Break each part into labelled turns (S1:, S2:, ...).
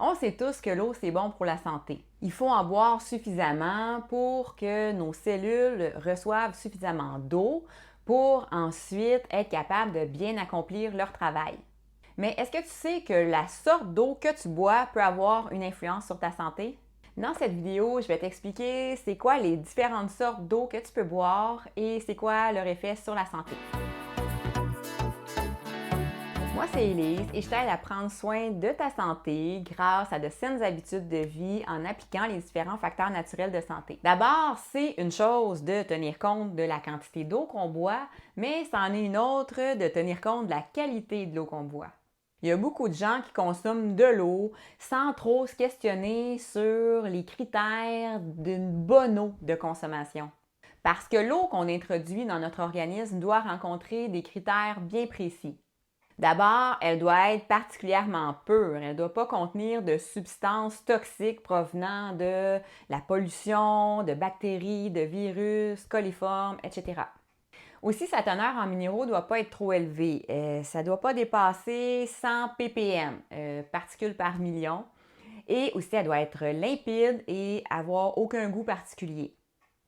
S1: On sait tous que l'eau, c'est bon pour la santé. Il faut en boire suffisamment pour que nos cellules reçoivent suffisamment d'eau pour ensuite être capables de bien accomplir leur travail. Mais est-ce que tu sais que la sorte d'eau que tu bois peut avoir une influence sur ta santé? Dans cette vidéo, je vais t'expliquer c'est quoi les différentes sortes d'eau que tu peux boire et c'est quoi leur effet sur la santé. Moi, c'est Elise et je t'aide à prendre soin de ta santé grâce à de saines habitudes de vie en appliquant les différents facteurs naturels de santé. D'abord, c'est une chose de tenir compte de la quantité d'eau qu'on boit, mais c'en est une autre de tenir compte de la qualité de l'eau qu'on boit. Il y a beaucoup de gens qui consomment de l'eau sans trop se questionner sur les critères d'une bonne eau de consommation. Parce que l'eau qu'on introduit dans notre organisme doit rencontrer des critères bien précis. D'abord, elle doit être particulièrement pure. Elle ne doit pas contenir de substances toxiques provenant de la pollution, de bactéries, de virus, coliformes, etc. Aussi, sa teneur en minéraux ne doit pas être trop élevée. Ça ne doit pas dépasser 100 ppm, particules par million. Et aussi, elle doit être limpide et avoir aucun goût particulier.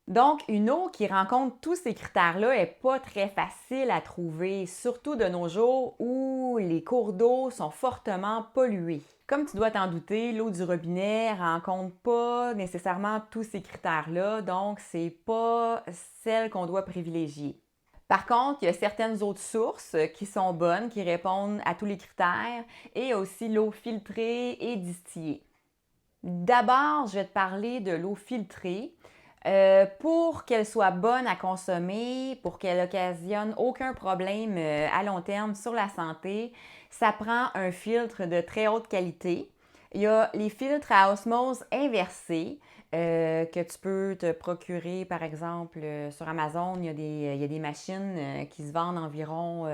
S1: Donc, une eau qui rencontre tous ces critères-là n'est pas très facile à trouver, surtout de nos jours où les cours d'eau sont fortement pollués. Comme tu dois t'en douter, l'eau du robinet ne rencontre pas nécessairement tous ces critères-là, donc c'est pas celle qu'on doit privilégier. Par contre, il y a certaines autres sources qui sont bonnes, qui répondent à tous les critères, et aussi l'eau filtrée et distillée. D'abord, je vais te parler de l'eau filtrée. Pour qu'elle soit bonne à consommer, pour qu'elle occasionne aucun problème à long terme sur la santé, ça prend un filtre de très haute qualité. Il y a les filtres à osmose inversée que tu peux te procurer, par exemple, sur Amazon. Il y a des machines qui se vendent environ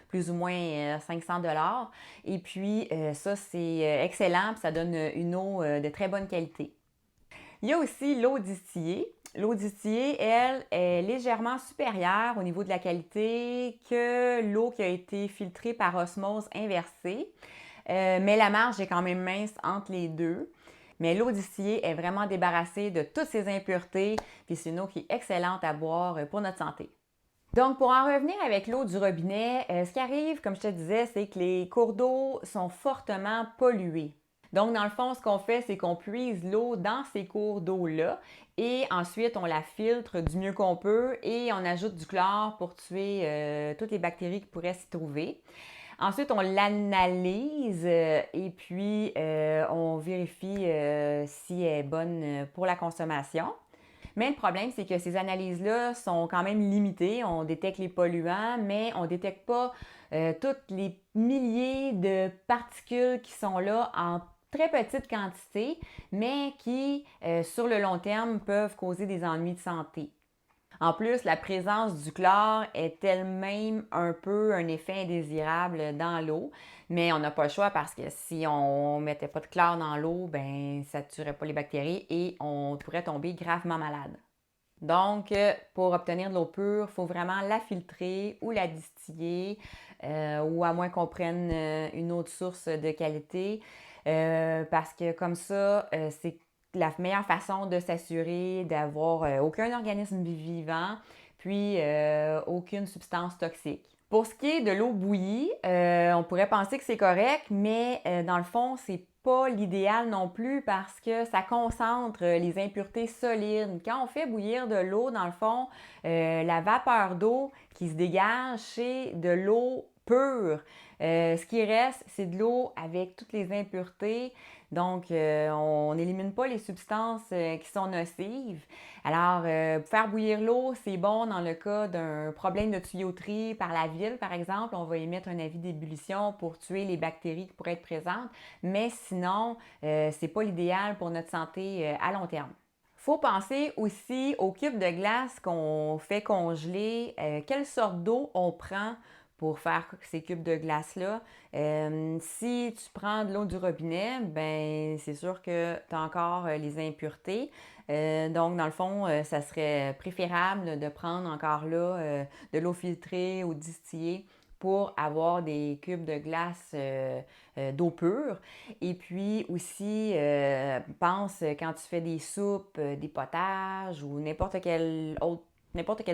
S1: plus ou moins 500 $. Et puis, ça, c'est excellent, puis ça donne une eau de très bonne qualité. Il y a aussi l'eau distillée. L'eau distillée, elle, est légèrement supérieure au niveau de la qualité que l'eau qui a été filtrée par osmose inversée, mais la marge est quand même mince entre les deux. Mais l'eau distillée est vraiment débarrassée de toutes ces impuretés, puis c'est une eau qui est excellente à boire pour notre santé. Donc, pour en revenir avec l'eau du robinet, ce qui arrive, comme je te disais, c'est que les cours d'eau sont fortement pollués. Donc, dans le fond, ce qu'on fait, c'est qu'on puise l'eau dans ces cours d'eau-là et ensuite, on la filtre du mieux qu'on peut et on ajoute du chlore pour tuer toutes les bactéries qui pourraient s'y trouver. Ensuite, on l'analyse et puis on vérifie si elle est bonne pour la consommation. Mais le problème, c'est que ces analyses-là sont quand même limitées. On détecte les polluants, mais on ne détecte pas toutes les milliers de particules qui sont là en très petite quantité, mais qui, sur le long terme, peuvent causer des ennuis de santé. En plus, la présence du chlore est elle-même un peu un effet indésirable dans l'eau, mais on n'a pas le choix parce que si on ne mettait pas de chlore dans l'eau, ben ça ne tuerait pas les bactéries et on pourrait tomber gravement malade. Donc, pour obtenir de l'eau pure, il faut vraiment la filtrer ou la distiller, ou à moins qu'on prenne une autre source de qualité, parce que comme ça, c'est la meilleure façon de s'assurer d'avoir aucun organisme vivant, puis aucune substance toxique. Pour ce qui est de l'eau bouillie, on pourrait penser que c'est correct, mais dans le fond, c'est pas l'idéal non plus parce que ça concentre les impuretés solides. Quand on fait bouillir de l'eau, dans le fond, la vapeur d'eau qui se dégage, c'est de l'eau pure. Ce qui reste, c'est de l'eau avec toutes les impuretés. Donc, on n'élimine pas les substances qui sont nocives. Alors, faire bouillir l'eau, c'est bon dans le cas d'un problème de tuyauterie par la ville, par exemple. On va émettre un avis d'ébullition pour tuer les bactéries qui pourraient être présentes. Mais sinon, c'est pas l'idéal pour notre santé à long terme. Il faut penser aussi aux cubes de glace qu'on fait congeler. Quelle sorte d'eau on prend pour faire ces cubes de glace-là? Si tu prends de l'eau du robinet, ben c'est sûr que tu as encore les impuretés. Donc, dans le fond, ça serait préférable de prendre encore là de l'eau filtrée ou distillée pour avoir des cubes de glace d'eau pure. Et puis aussi, pense quand tu fais des soupes, des potages ou n'importe quel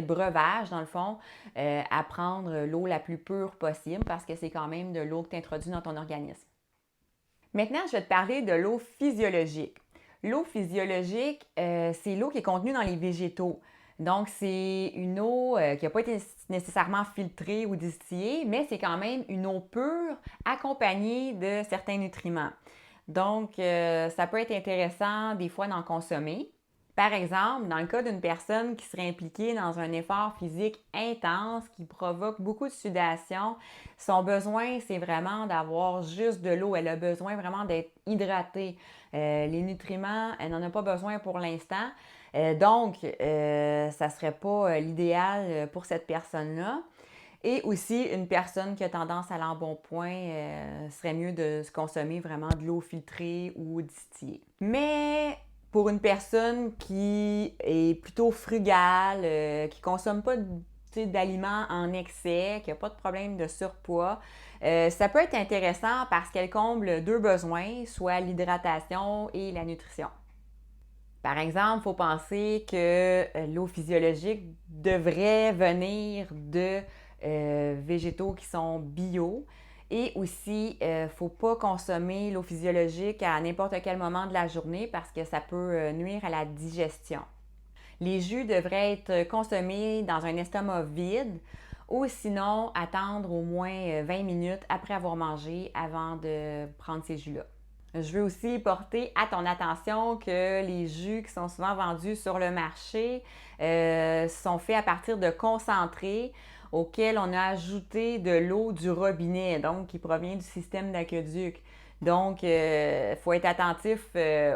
S1: breuvage, dans le fond, à prendre l'eau la plus pure possible parce que c'est quand même de l'eau que tu introduis dans ton organisme. Maintenant, je vais te parler de l'eau physiologique. L'eau physiologique, c'est l'eau qui est contenue dans les végétaux. Donc, c'est une eau qui n'a pas été nécessairement filtrée ou distillée, mais c'est quand même une eau pure accompagnée de certains nutriments. Donc, ça peut être intéressant des fois d'en consommer. Par exemple, dans le cas d'une personne qui serait impliquée dans un effort physique intense qui provoque beaucoup de sudation, son besoin, c'est vraiment d'avoir juste de l'eau. Elle a besoin vraiment d'être hydratée. Les nutriments, elle n'en a pas besoin pour l'instant. Donc, ça ne serait pas l'idéal pour cette personne-là. Et aussi, une personne qui a tendance à l'embonpoint, serait mieux de se consommer vraiment de l'eau filtrée ou distillée. Mais pour une personne qui est plutôt frugale, qui ne consomme pas d'aliments en excès, qui n'a pas de problème de surpoids, ça peut être intéressant parce qu'elle comble deux besoins, soit l'hydratation et la nutrition. Par exemple, il faut penser que l'eau physiologique devrait venir de végétaux qui sont bio. Et aussi, il ne faut pas consommer l'eau physiologique à n'importe quel moment de la journée parce que ça peut nuire à la digestion. Les jus devraient être consommés dans un estomac vide ou sinon attendre au moins 20 minutes après avoir mangé avant de prendre ces jus-là. Je veux aussi porter à ton attention que les jus qui sont souvent vendus sur le marché sont faits à partir de concentrés auquel on a ajouté de l'eau du robinet, donc qui provient du système d'aqueduc. Donc, il faut être attentif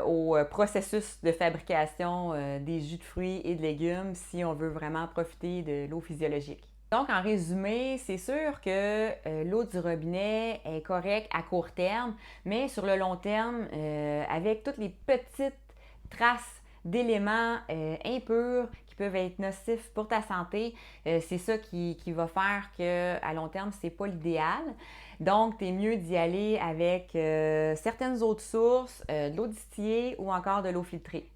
S1: au processus de fabrication des jus de fruits et de légumes si on veut vraiment profiter de l'eau physiologique. Donc, en résumé, c'est sûr que l'eau du robinet est correcte à court terme, mais sur le long terme, avec toutes les petites traces d'éléments impurs qui peuvent être nocifs pour ta santé, c'est ça qui va faire qu'à long terme, c'est pas l'idéal. Donc, c'est mieux d'y aller avec certaines autres sources, de l'eau distillée ou encore de l'eau filtrée.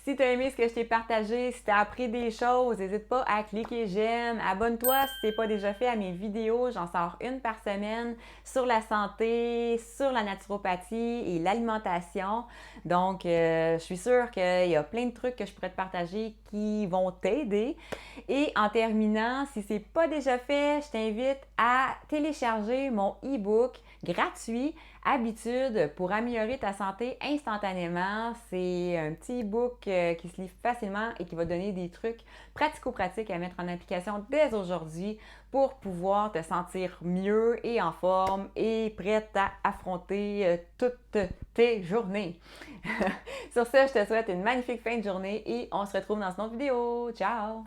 S1: Si tu as aimé ce que je t'ai partagé, si tu as appris des choses, n'hésite pas à cliquer j'aime. Abonne-toi si ce n'est pas déjà fait à mes vidéos. J'en sors une par semaine sur la santé, sur la naturopathie et l'alimentation. Donc, je suis sûre qu'il y a plein de trucs que je pourrais te partager qui vont t'aider. Et en terminant, si ce n'est pas déjà fait, je t'invite à télécharger mon e-book gratuit Habitudes pour améliorer ta santé instantanément. C'est un petit e-book qui se lit facilement et qui va donner des trucs pratico-pratiques à mettre en application dès aujourd'hui pour pouvoir te sentir mieux et en forme et prête à affronter toutes tes journées. Sur ce, je te souhaite une magnifique fin de journée et on se retrouve dans une autre vidéo. Ciao!